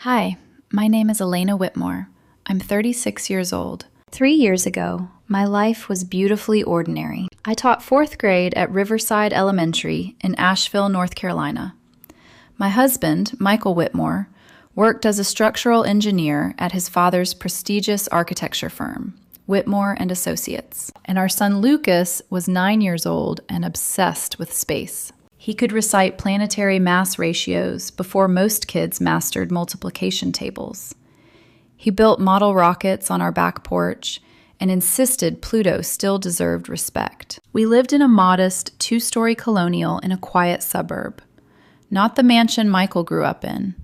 Hi, my name is Elena Whitmore. I'm 36 years old. 3 years ago, my life was beautifully ordinary. I taught 4th grade at Riverside Elementary in Asheville, North Carolina. My husband, Michael Whitmore, worked as a structural engineer at his father's prestigious architecture firm, Whitmore and Associates. And our son Lucas was 9 years old and obsessed with space. He could recite planetary mass ratios before most kids mastered multiplication tables. He built model rockets on our back porch and insisted Pluto still deserved respect. We lived in a modest 2-story colonial in a quiet suburb. Not the mansion Michael grew up in.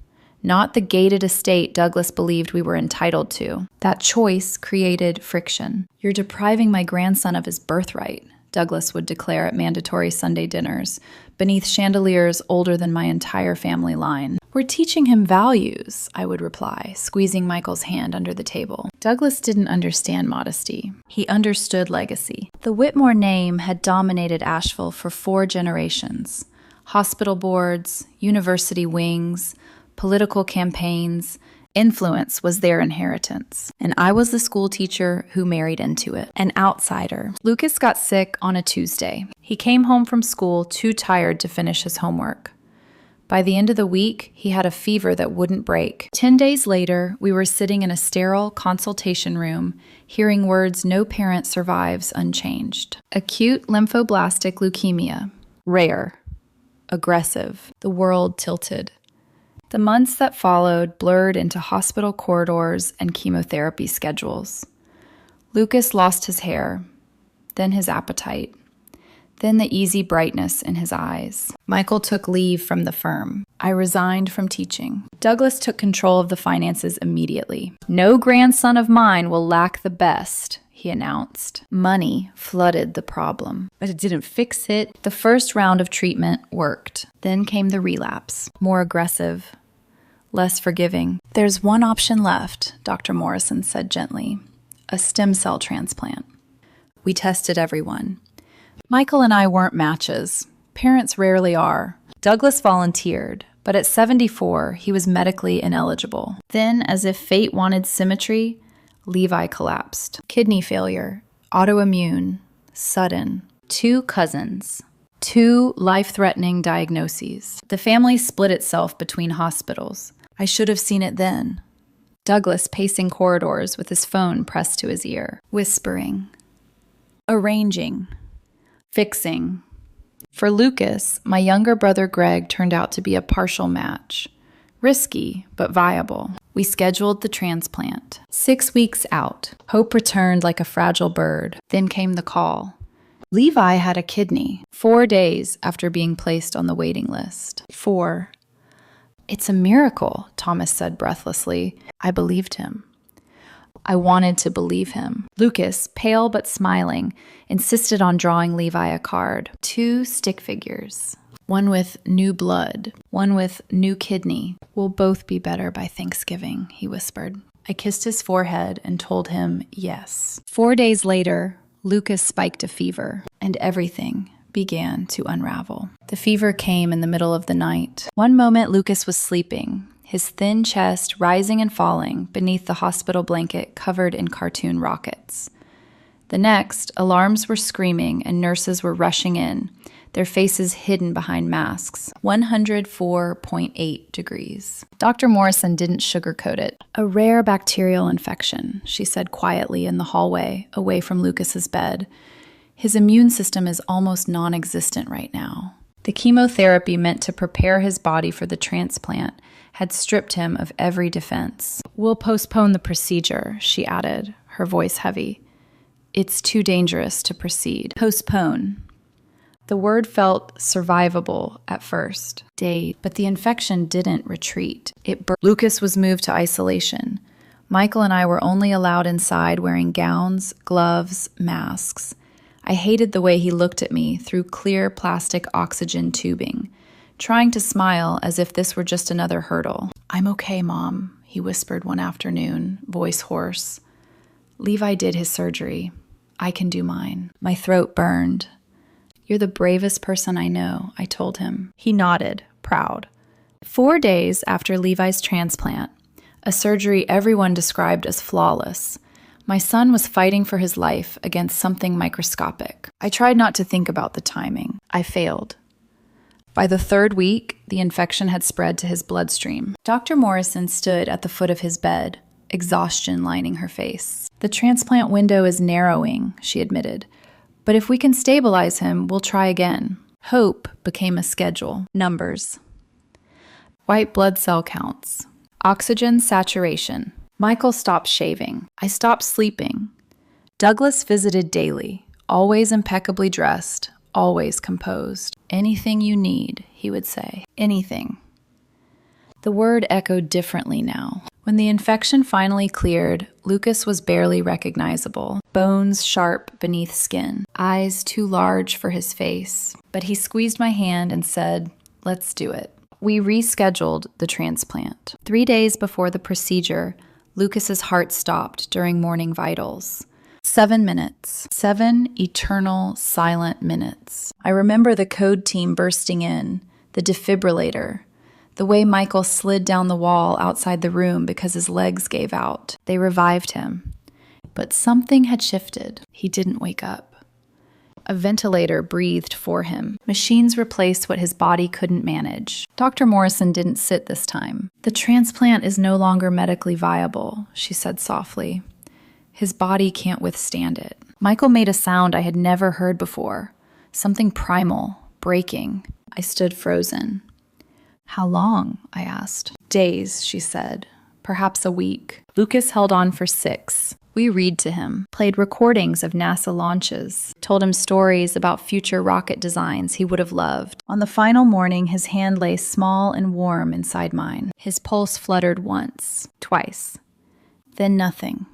Not the gated estate Douglas believed we were entitled to. That choice created friction. "You're depriving my grandson of his birthright," Douglas would declare at mandatory Sunday dinners, beneath chandeliers older than my entire family line. "We're teaching him values," I would reply, squeezing Michael's hand under the table. Douglas didn't understand modesty. He understood legacy. The Whitmore name had dominated Asheville for 4 generations. Hospital boards, university wings, political campaigns. Influence was their inheritance, and I was the school teacher who married into it, an outsider. Lucas got sick on a Tuesday. He came home from school too tired to finish his homework. By the end of the week, he had a fever that wouldn't break. 10 days later, we were sitting in a sterile consultation room, hearing words no parent survives unchanged. Acute lymphoblastic leukemia. Rare. Aggressive. The world tilted. The months that followed blurred into hospital corridors and chemotherapy schedules. Lucas lost his hair, then his appetite, then the easy brightness in his eyes. Michael took leave from the firm. I resigned from teaching. Douglas took control of the finances immediately. "No grandson of mine will lack the best," he announced. Money flooded the problem, but it didn't fix it. The first round of treatment worked. Then came the relapse, more aggressive, less forgiving. "There's one option left," Dr. Morrison said gently. "A stem cell transplant." We tested everyone. Michael and I weren't matches. Parents rarely are. Douglas volunteered, but at 74, he was medically ineligible. Then, as if fate wanted symmetry, Levi collapsed. Kidney failure, autoimmune, sudden. 2 cousins. 2 life-threatening diagnoses. The family split itself between hospitals. I should have seen it then. Douglas pacing corridors with his phone pressed to his ear, whispering, arranging, fixing. For Lucas, my younger brother Greg turned out to be a partial match. Risky, but viable. We scheduled the transplant. 6 weeks out, hope returned like a fragile bird. Then came the call. Levi had a kidney 4 days after being placed on the waiting list. 4. "It's a miracle," Thomas said breathlessly. I believed him. I wanted to believe him. Lucas, pale but smiling, insisted on drawing Levi a card. 2 stick figures. One with new blood, one with new kidney. "We'll both be better by Thanksgiving," he whispered. I kissed his forehead and told him yes. 4 days later, Lucas spiked a fever, and everything began to unravel. The fever came in the middle of the night. One moment, Lucas was sleeping, his thin chest rising and falling beneath the hospital blanket covered in cartoon rockets. The next, alarms were screaming and nurses were rushing in, their faces hidden behind masks. 104.8 degrees. Dr. Morrison didn't sugarcoat it. "A rare bacterial infection," she said quietly in the hallway, away from Lucas's bed. "His immune system is almost non-existent right now." The chemotherapy meant to prepare his body for the transplant had stripped him of every defense. "We'll postpone the procedure," she added, her voice heavy. "It's too dangerous to proceed." Postpone. The word felt survivable at first. Date. But the infection didn't retreat. Lucas was moved to isolation. Michael and I were only allowed inside wearing gowns, gloves, masks. I hated the way he looked at me through clear plastic oxygen tubing, trying to smile as if this were just another hurdle. "I'm okay, Mom," he whispered one afternoon, voice hoarse. "Levi did his surgery. I can do mine." My throat burned. "You're the bravest person I know," I told him. He nodded, proud. 4 days after Levi's transplant, a surgery everyone described as flawless. My son was fighting for his life against something microscopic. I tried not to think about the timing. I failed. By the 3rd week, the infection had spread to his bloodstream. Dr. Morrison stood at the foot of his bed, exhaustion lining her face. "The transplant window is narrowing," she admitted. "But if we can stabilize him, we'll try again." Hope became a schedule. Numbers. White blood cell counts. Oxygen saturation. Michael stopped shaving. I stopped sleeping. Douglas visited daily, always impeccably dressed, always composed. "Anything you need," he would say. Anything. The word echoed differently now. When the infection finally cleared, Lucas was barely recognizable. Bones sharp beneath skin, eyes too large for his face. But he squeezed my hand and said, "Let's do it." We rescheduled the transplant. 3 days before the procedure, Lucas's heart stopped during morning vitals. 7 minutes. 7 eternal, silent minutes. I remember the code team bursting in, the defibrillator, the way Michael slid down the wall outside the room because his legs gave out. They revived him. But something had shifted. He didn't wake up. A ventilator breathed for him. Machines replaced what his body couldn't manage. Dr. Morrison didn't sit this time. "The transplant is no longer medically viable," she said softly. "His body can't withstand it." Michael made a sound I had never heard before. Something primal, breaking. I stood frozen. "How long?" I asked. "Days," she said. "Perhaps a week." Lucas held on for 6. We read to him, played recordings of NASA launches, told him stories about future rocket designs he would have loved. On the final morning, his hand lay small and warm inside mine. His pulse fluttered once, twice, then nothing.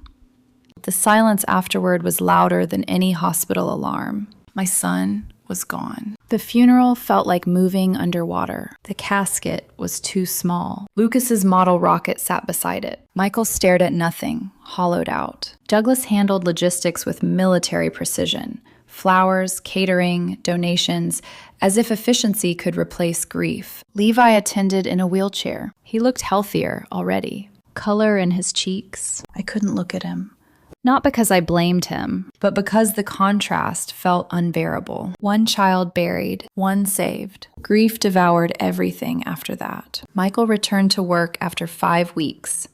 The silence afterward was louder than any hospital alarm. My son was gone. The funeral felt like moving underwater. The casket was too small. Lucas's model rocket sat beside it. Michael stared at nothing, hollowed out. Douglas handled logistics with military precision. Flowers, catering, donations, as if efficiency could replace grief. Levi attended in a wheelchair. He looked healthier already. Color in his cheeks. I couldn't look at him. Not because I blamed him, but because the contrast felt unbearable. One child buried, one saved. Grief devoured everything after that. Michael returned to work after 5 weeks,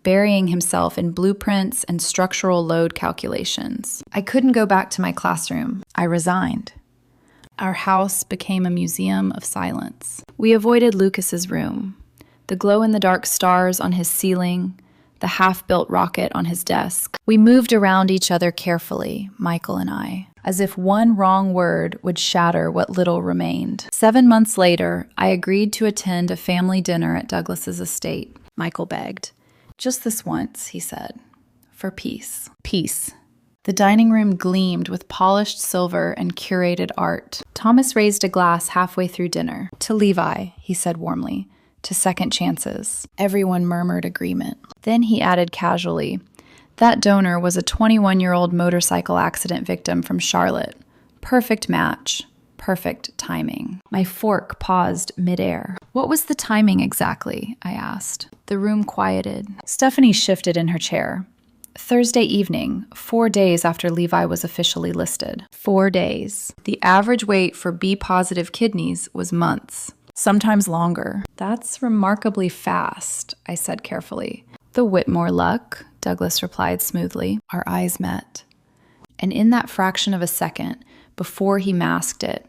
burying himself in blueprints and structural load calculations. I couldn't go back to my classroom. I resigned. Our house became a museum of silence. We avoided Lucas's room. The glow-in-the-dark stars on his ceiling, the half-built rocket on his desk. We moved around each other carefully, Michael and I, as if one wrong word would shatter what little remained. 7 months later, I agreed to attend a family dinner at Douglas's estate. Michael begged. "Just this once," he said, "for peace." Peace. The dining room gleamed with polished silver and curated art. Thomas raised a glass halfway through dinner. "To Levi," he said warmly. "To second chances." Everyone murmured agreement. Then he added casually, "That donor was a 21-year-old motorcycle accident victim from Charlotte. Perfect match. Perfect timing." My fork paused midair. "What was the timing exactly?" I asked. The room quieted. Stephanie shifted in her chair. "Thursday evening, 4 days after Levi was officially listed." 4 days. The average wait for B-positive kidneys was months. Sometimes longer. "That's remarkably fast," I said carefully. "The Whitmore luck," Douglas replied smoothly. Our eyes met. And in that fraction of a second, before he masked it,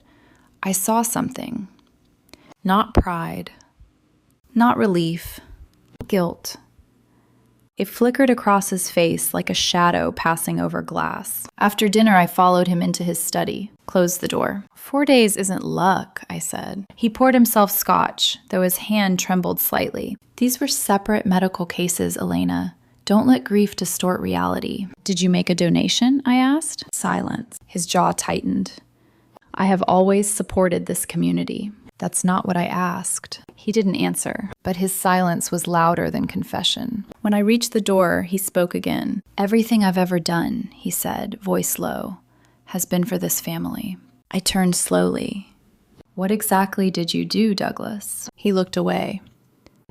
I saw something. Not pride. Not relief. Guilt. It flickered across his face like a shadow passing over glass. After dinner, I followed him into his study, closed the door. 4 days isn't luck, I said. He poured himself scotch, though his hand trembled slightly. These were separate medical cases, Elena. Don't let grief distort reality. "Did you make a donation?" I asked. Silence. His jaw tightened. "I have always supported this community." "That's not what I asked." He didn't answer, but his silence was louder than confession. When I reached the door, he spoke again. "Everything I've ever done," he said, voice low, "has been for this family." I turned slowly. "What exactly did you do, Douglas?" He looked away.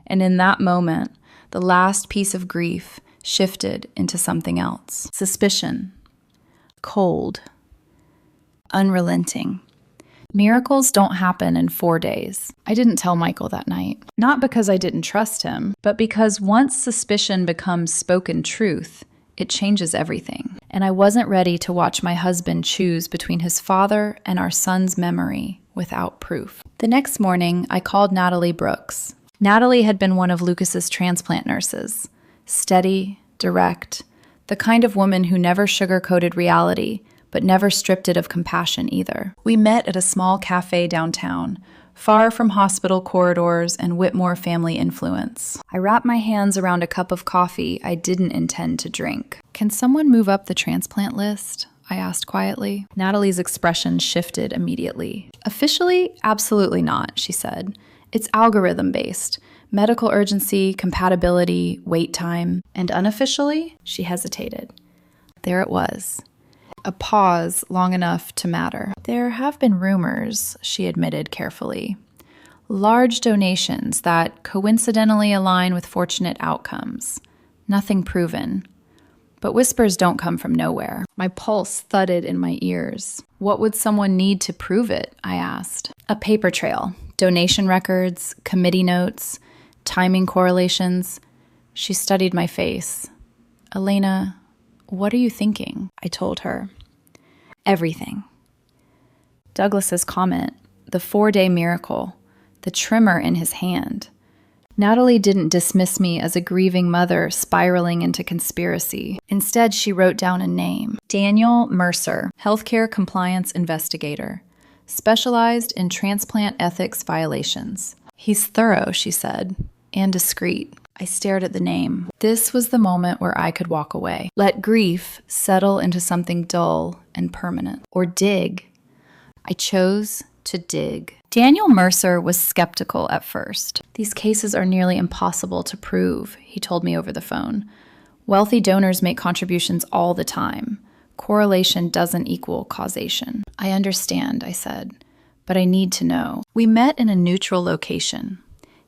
And in that moment, The last piece of grief shifted into something else. Suspicion. Cold. Unrelenting. Miracles don't happen in 4 days. I didn't tell Michael that night. Not because I didn't trust him, but because once suspicion becomes spoken truth, it changes everything. And I wasn't ready to watch my husband choose between his father and our son's memory without proof. The next morning, I called Natalie Brooks. Natalie had been one of Lucas's transplant nurses. Steady, direct, the kind of woman who never sugar-coated reality, but never stripped it of compassion either. We met at a small cafe downtown, far from hospital corridors and Whitmore family influence. I wrapped my hands around a cup of coffee I didn't intend to drink. "Can someone move up the transplant list?" I asked quietly. Natalie's expression shifted immediately. "Officially, absolutely not," she said. "It's algorithm-based. Medical urgency, compatibility, wait time. And unofficially?" She hesitated. There it was. A pause long enough to matter. "There have been rumors," she admitted carefully. "Large donations that coincidentally align with fortunate outcomes. Nothing proven. But whispers don't come from nowhere." My pulse thudded in my ears. "What would someone need to prove it?" I asked. "A paper trail. Donation records, committee notes, timing correlations." She studied my face. "Elena, what are you thinking?" I told her. Everything. Douglas's comment, the 4-day miracle, the tremor in his hand. Natalie didn't dismiss me as a grieving mother spiraling into conspiracy. Instead, she wrote down a name. Daniel Mercer, healthcare compliance investigator, specialized in transplant ethics violations. "He's thorough," she said, "and discreet." I stared at the name. This was the moment where I could walk away. Let grief settle into something dull and permanent. Or dig. I chose to dig. Daniel Mercer was skeptical at first. "These cases are nearly impossible to prove," he told me over the phone. "Wealthy donors make contributions all the time. Correlation doesn't equal causation." "I understand," I said, "but I need to know." We met in a neutral location.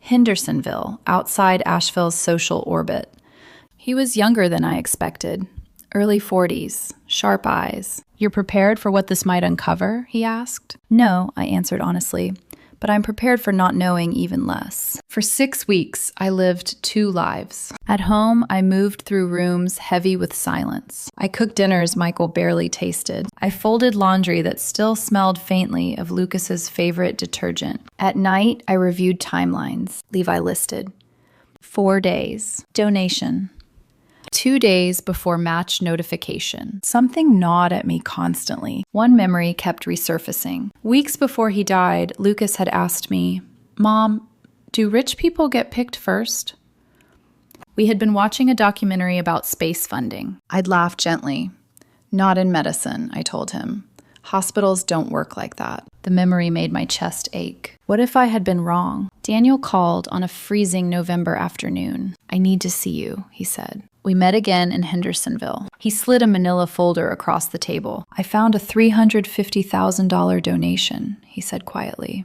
Hendersonville, outside Asheville's social orbit. He was younger than I expected, early 40s, sharp eyes. "You're prepared for what this might uncover?" he asked. "No," I answered honestly, "but I'm prepared for not knowing even less." For 6 weeks, I lived 2 lives. At home, I moved through rooms heavy with silence. I cooked dinners Michael barely tasted. I folded laundry that still smelled faintly of Lucas's favorite detergent. At night, I reviewed timelines. Levi listed. 4 days. Donation. 2 days before match notification. Something gnawed at me constantly. One memory kept resurfacing. Weeks before he died, Lucas had asked me, "Mom, do rich people get picked first?" We had been watching a documentary about space funding. I'd laughed gently. "Not in medicine," I told him. "Hospitals don't work like that." The memory made my chest ache. What if I had been wrong? Daniel called on a freezing November afternoon. "I need to see you," he said. We met again in Hendersonville. He slid a manila folder across the table. "I found a $350,000 donation," he said quietly,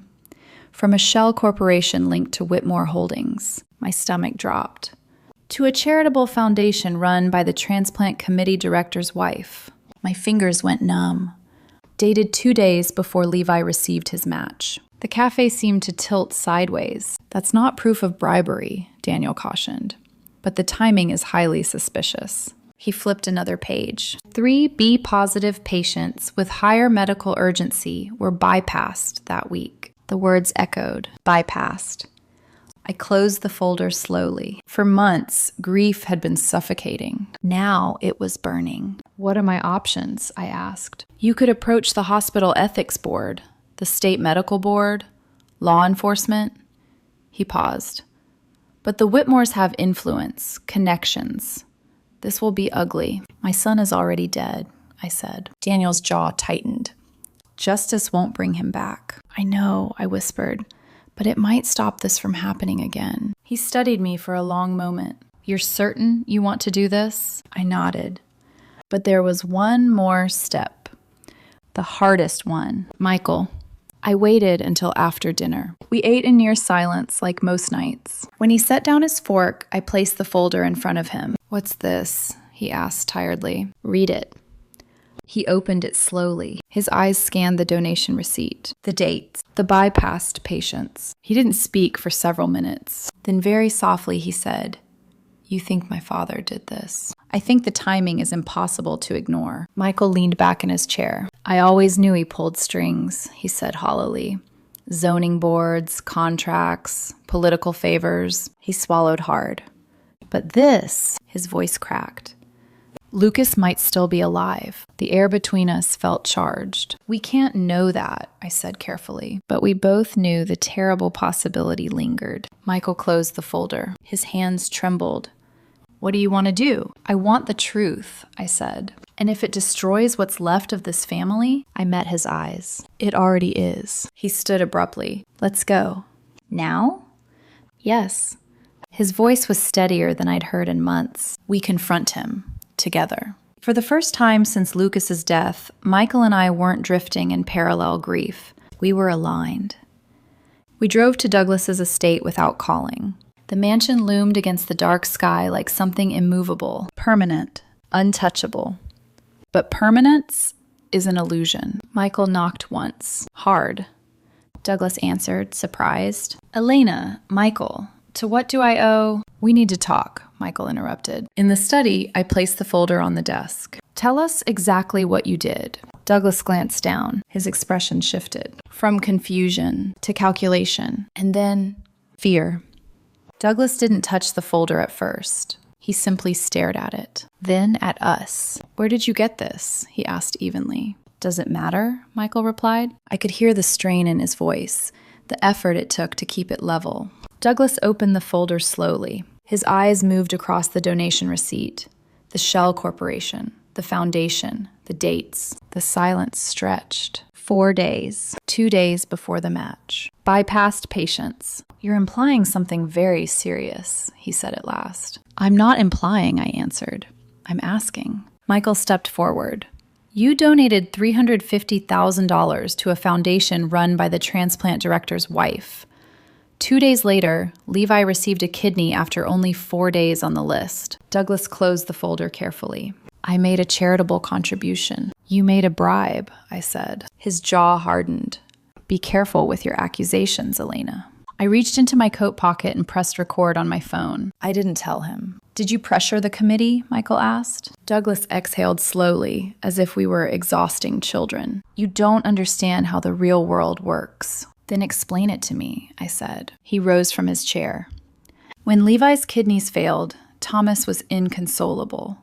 "from a shell corporation linked to Whitmore Holdings." My stomach dropped. "To a charitable foundation run by the transplant committee director's wife." My fingers went numb. Dated 2 days before Levi received his match. The cafe seemed to tilt sideways. "That's not proof of bribery," Daniel cautioned. "But the timing is highly suspicious." He flipped another page. 3 B-positive patients with higher medical urgency were bypassed that week. The words echoed. Bypassed. I closed the folder slowly. For months, grief had been suffocating. Now it was burning. "What are my options?" I asked. "You could approach the hospital ethics board, the state medical board, law enforcement." He paused. "But the Whitmores have influence, connections. This will be ugly." "My son is already dead," I said. Daniel's jaw tightened. "Justice won't bring him back." "I know," I whispered, "but it might stop this from happening again." He studied me for a long moment. "You're certain you want to do this?" I nodded. But there was one more step. The hardest one. "Michael, I waited until after dinner. We ate in near silence, like most nights. When he set down his fork, I placed the folder in front of him. "What's this?" he asked tiredly. "Read it." He opened it slowly. His eyes scanned the donation receipt, the dates, the bypassed patients. He didn't speak for several minutes. Then very softly he said, "You think my father did this? I think the timing is impossible to ignore." Michael leaned back in his chair. "I always knew he pulled strings," he said hollowly. "Zoning boards, contracts, political favors." He swallowed hard. "But this," his voice cracked. "Lucas might still be alive." The air between us felt charged. "We can't know that," I said carefully, but we both knew the terrible possibility lingered. Michael closed the folder. His hands trembled. "What do you want to do?" "I want the truth," I said. "And if it destroys what's left of this family," I met his eyes. "It already is." He stood abruptly. "Let's go." "Now?" "Yes." His voice was steadier than I'd heard in months. We confront him. Together. For the first time since Lucas's death, Michael and I weren't drifting in parallel grief. We were aligned. We drove to Douglas's estate without calling. The mansion loomed against the dark sky like something immovable, permanent, untouchable. But permanence is an illusion. Michael knocked once, hard. Douglas answered, surprised. "Elena, Michael, to what do I owe?" "We need to talk," Michael interrupted. In the study, I placed the folder on the desk. "Tell us exactly what you did." Douglas glanced down. His expression shifted. From confusion to calculation, and then fear. Douglas didn't touch the folder at first. He simply stared at it. Then at us. "Where did you get this?" he asked evenly. "Does it matter?" Michael replied. I could hear the strain in his voice, the effort it took to keep it level. Douglas opened the folder slowly. His eyes moved across the donation receipt, the Shell Corporation, the foundation, the dates. The silence stretched. 4 days. 2 days before the match. Bypassed patients. "You're implying something very serious," he said at last. "I'm not implying," I answered. "I'm asking." Michael stepped forward. "You donated $350,000 to a foundation run by the transplant director's wife. 2 days later, Levi received a kidney after only 4 days on the list." Douglas closed the folder carefully. "I made a charitable contribution." "You made a bribe," I said. His jaw hardened. "Be careful with your accusations, Elena." I reached into my coat pocket and pressed record on my phone. I didn't tell him. "Did you pressure the committee?" Michael asked. Douglas exhaled slowly, as if we were exhausting children. "You don't understand how the real world works." "Then explain it to me," I said. He rose from his chair. "When Levi's kidneys failed, Thomas was inconsolable.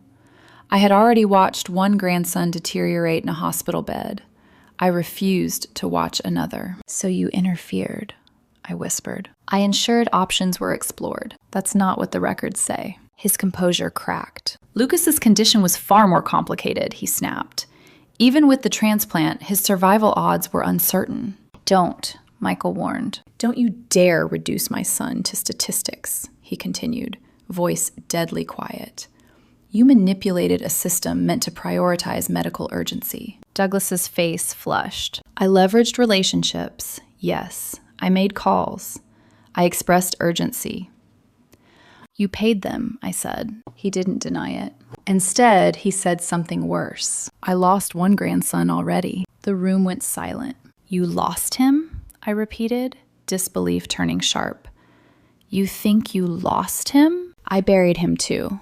I had already watched one grandson deteriorate in a hospital bed. I refused to watch another." "So you interfered," I whispered. "I ensured options were explored. That's not what the records say." His composure cracked. "Lucas's condition was far more complicated," he snapped. "Even with the transplant, his survival odds were uncertain." "Don't," Michael warned. "Don't you dare reduce my son to statistics," he continued, voice deadly quiet. "You manipulated a system meant to prioritize medical urgency." Douglas's face flushed. "I leveraged relationships, yes. I made calls. I expressed urgency." "You paid them," I said. He didn't deny it. Instead, he said something worse. "I lost one grandson already." The room went silent. "You lost him?" I repeated, disbelief turning sharp. "You think you lost him?" "I buried him too,"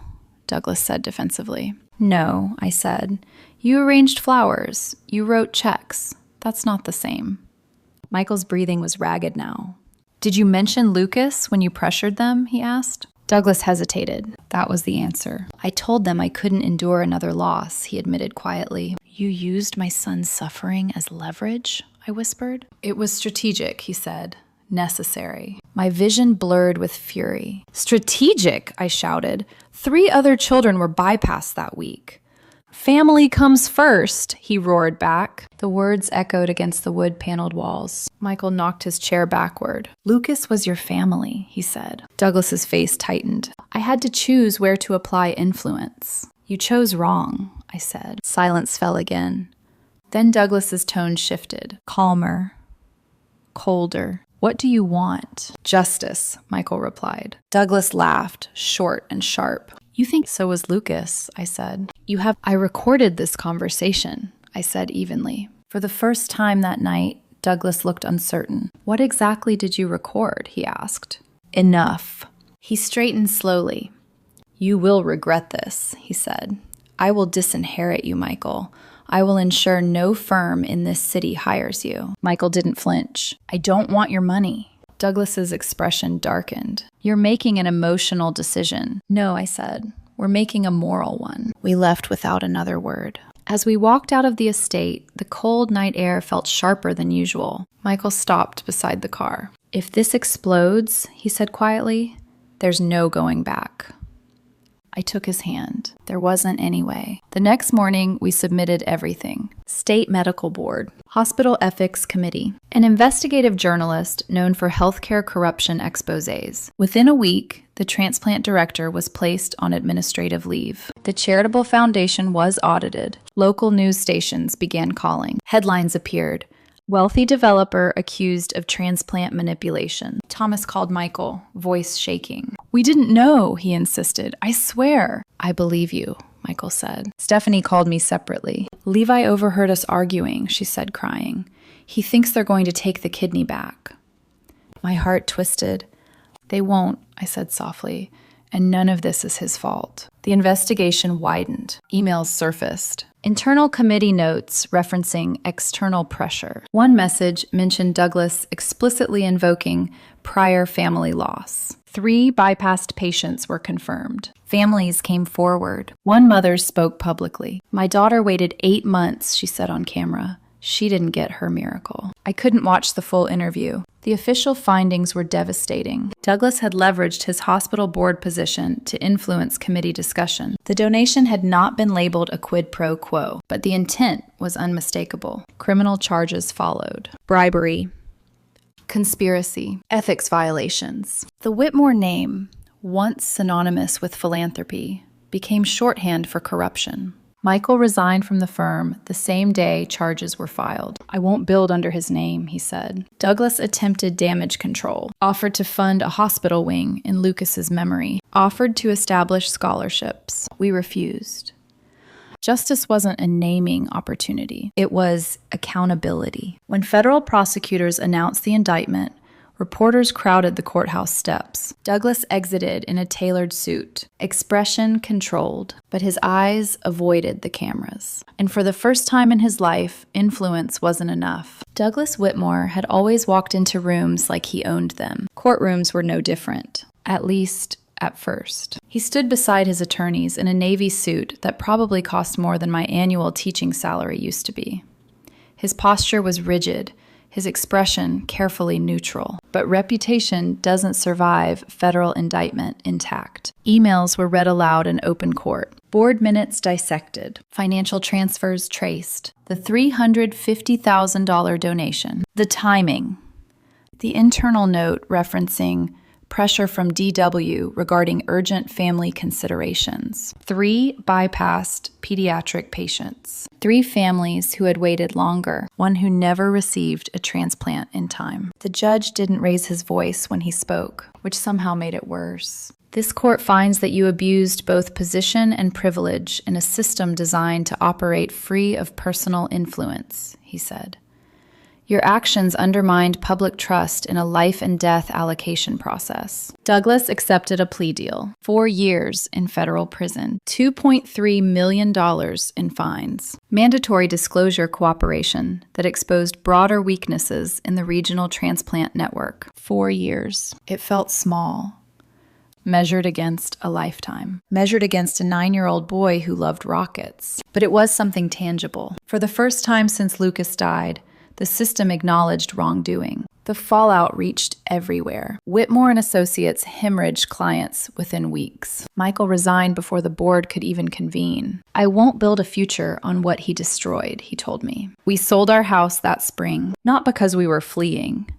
Douglas said defensively. "No," I said. "You arranged flowers. You wrote checks. That's not the same." Michael's breathing was ragged now. "Did you mention Lucas when you pressured them?" he asked. Douglas hesitated. That was the answer. "I told them I couldn't endure another loss," he admitted quietly. "You used my son's suffering as leverage?" I whispered. "It was strategic," he said. "Necessary." My vision blurred with fury. "Strategic!" I shouted. 3 other children were bypassed that week. "Family comes first," he roared back. The words echoed against the wood-paneled walls. Michael knocked his chair backward. "Lucas was your family," he said. Douglas's face tightened. "I had to choose where to apply influence." "You chose wrong," I said. Silence fell again. Then Douglas's tone shifted, calmer. colder. What do you want? Justice, Michael replied. Douglas laughed, short and sharp. You think so was Lucas, I said. I recorded this conversation, I said evenly. For the first time that night, Douglas looked uncertain. What exactly did you record? He asked. Enough. He straightened slowly. You will regret this, he said. I will disinherit you, Michael. I will ensure no firm in this city hires you. Michael didn't flinch. I don't want your money. Douglas's expression darkened. You're making an emotional decision. No, I said. We're making a moral one. We left without another word. As we walked out of the estate, the cold night air felt sharper than usual. Michael stopped beside the car. If this explodes, he said quietly, there's no going back. I took his hand. There wasn't any way. The next morning, we submitted everything. State Medical Board, Hospital Ethics Committee, an investigative journalist known for healthcare corruption exposés. Within a week, the transplant director was placed on administrative leave. The charitable foundation was audited. Local news stations began calling. Headlines appeared. Wealthy developer accused of transplant manipulation. Thomas called Michael, voice shaking. We didn't know, he insisted. I swear. I believe you, Michael said. Stephanie called me separately. Levi overheard us arguing, she said, crying. He thinks they're going to take the kidney back. My heart twisted. They won't, I said softly, and none of this is his fault. The investigation widened. Emails surfaced. Internal committee notes referencing external pressure. One message mentioned Douglas explicitly invoking prior family loss. 3 bypassed patients were confirmed. Families came forward. One mother spoke publicly. My daughter waited 8 months, she said on camera. She didn't get her miracle. I couldn't watch the full interview. The official findings were devastating. Douglas had leveraged his hospital board position to influence committee discussion. The donation had not been labeled a quid pro quo, but the intent was unmistakable. Criminal charges followed. Bribery, conspiracy, ethics violations. The Whitmore name, once synonymous with philanthropy, became shorthand for corruption. Michael resigned from the firm the same day charges were filed. I won't build under his name, he said. Douglas attempted damage control, offered to fund a hospital wing in Lucas's memory, offered to establish scholarships. We refused. Justice wasn't a naming opportunity. It was accountability. When federal prosecutors announced the indictment, reporters crowded the courthouse steps. Douglas exited in a tailored suit, expression controlled, but his eyes avoided the cameras. And for the first time in his life, influence wasn't enough. Douglas Whitmore had always walked into rooms like he owned them. Courtrooms were no different, at least at first. He stood beside his attorneys in a navy suit that probably cost more than my annual teaching salary used to be. His posture was rigid, his expression carefully neutral. But reputation doesn't survive federal indictment intact. Emails were read aloud in open court. Board minutes dissected. Financial transfers traced. The $350,000 donation. The timing. The internal note referencing pressure from DW regarding urgent family considerations. 3 bypassed pediatric patients. 3 families who had waited longer. 1 who never received a transplant in time. The judge didn't raise his voice when he spoke, which somehow made it worse. This court finds that you abused both position and privilege in a system designed to operate free of personal influence, he said. Your actions undermined public trust in a life and death allocation process. Douglas accepted a plea deal. 4 years in federal prison. $2.3 million in fines. Mandatory disclosure cooperation that exposed broader weaknesses in the regional transplant network. 4 years. It felt small. Measured against a lifetime. Measured against a 9-year-old boy who loved rockets. But it was something tangible. For the first time since Lucas died, the system acknowledged wrongdoing. The fallout reached everywhere. Whitmore and Associates hemorrhaged clients within weeks. Michael resigned before the board could even convene. I won't build a future on what he destroyed, he told me. We sold our house that spring, not because we were fleeing,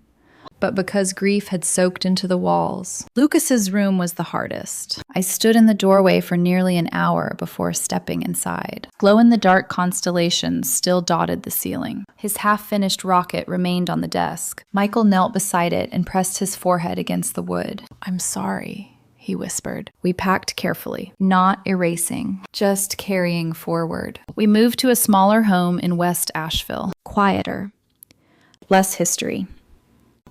but because grief had soaked into the walls. Lucas's room was the hardest. I stood in the doorway for nearly an hour before stepping inside. Glow-in-the-dark constellations still dotted the ceiling. His half-finished rocket remained on the desk. Michael knelt beside it and pressed his forehead against the wood. "I'm sorry," he whispered. We packed carefully, not erasing, just carrying forward. We moved to a smaller home in West Asheville. Quieter. Less history.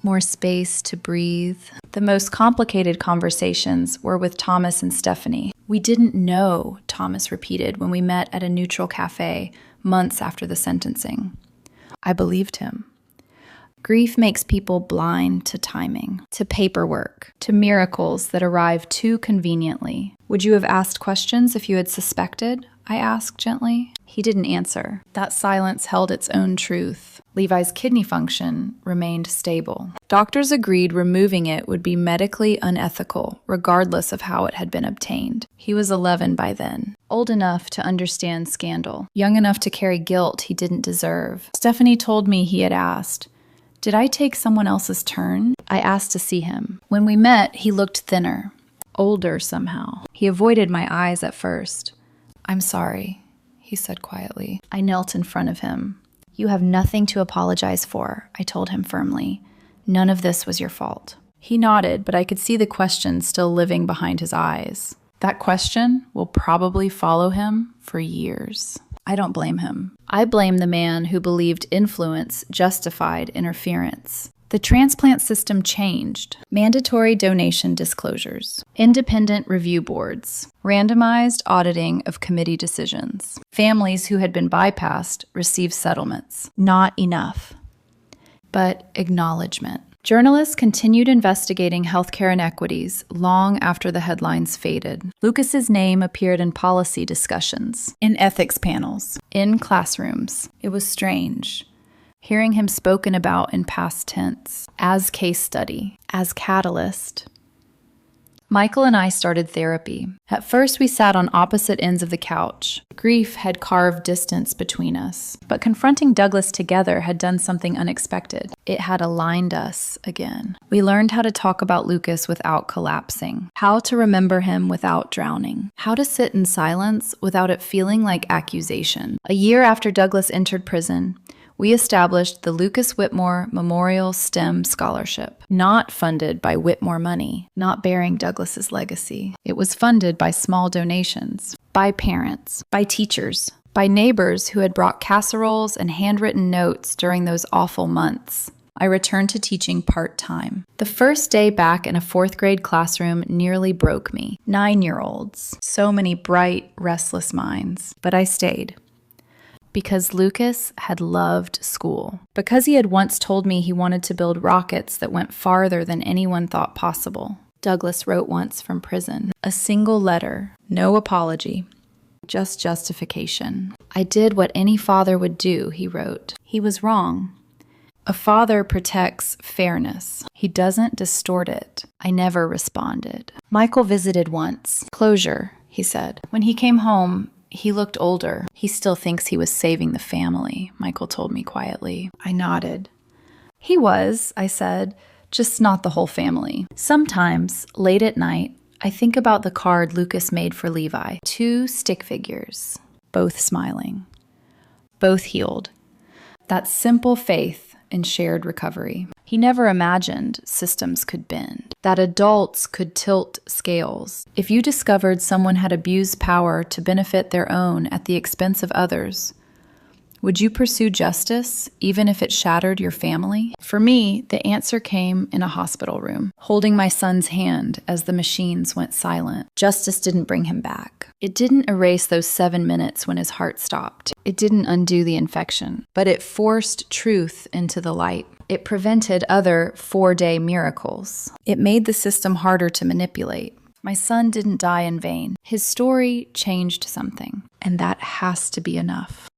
More space to breathe. The most complicated conversations were with Thomas and Stephanie. "We didn't know," Thomas repeated when we met at a neutral cafe months after the sentencing. I believed him. Grief makes people blind to timing, to paperwork, to miracles that arrive too conveniently. "Would you have asked questions if you had suspected?" I asked gently. He didn't answer. That silence held its own truth. Levi's kidney function remained stable. Doctors agreed removing it would be medically unethical, regardless of how it had been obtained. He was 11 by then, old enough to understand scandal, young enough to carry guilt he didn't deserve. Stephanie told me he had asked, "Did I take someone else's turn?" I asked to see him. When we met, he looked thinner, older somehow. He avoided my eyes at first. "I'm sorry," he said quietly. I knelt in front of him. "You have nothing to apologize for," I told him firmly. "None of this was your fault." He nodded, but I could see the question still living behind his eyes. That question will probably follow him for years. I don't blame him. I blame the man who believed influence justified interference. The transplant system changed. Mandatory donation disclosures, independent review boards, randomized auditing of committee decisions. Families who had been bypassed received settlements. Not enough, but acknowledgement. Journalists continued investigating healthcare inequities long after the headlines faded. Lucas's name appeared in policy discussions, in ethics panels, in classrooms. It was strange. Hearing him spoken about in past tense, as case study, as catalyst. Michael and I started therapy. At first, we sat on opposite ends of the couch. Grief had carved distance between us, but confronting Douglas together had done something unexpected. It had aligned us again. We learned how to talk about Lucas without collapsing, how to remember him without drowning, how to sit in silence without it feeling like accusation. A year after Douglas entered prison, we established the Lucas Whitmore Memorial STEM Scholarship, not funded by Whitmore money, not bearing Douglas's legacy. It was funded by small donations, by parents, by teachers, by neighbors who had brought casseroles and handwritten notes during those awful months. I returned to teaching part-time. The first day back in a 4th grade classroom nearly broke me. 9-year-olds, so many bright, restless minds. But I stayed. Because Lucas had loved school. Because he had once told me he wanted to build rockets that went farther than anyone thought possible. Douglas wrote once from prison. A single letter, no apology, just justification. "I did what any father would do," he wrote. He was wrong. A father protects fairness. He doesn't distort it. I never responded. Michael visited once. "Closure," he said. When he came home, he looked older. "He still thinks he was saving the family," Michael told me quietly. I nodded. "He was," I said, "just not the whole family." Sometimes, late at night, I think about the card Lucas made for Levi. 2 stick figures, both smiling, both healed. That simple faith in shared recovery. He never imagined systems could bend, that adults could tilt scales. If you discovered someone had abused power to benefit their own at the expense of others, would you pursue justice, even if it shattered your family? For me, the answer came in a hospital room, holding my son's hand as the machines went silent. Justice didn't bring him back. It didn't erase those 7 minutes when his heart stopped. It didn't undo the infection, but it forced truth into the light. It prevented other 4-day miracles. It made the system harder to manipulate. My son didn't die in vain. His story changed something, and that has to be enough.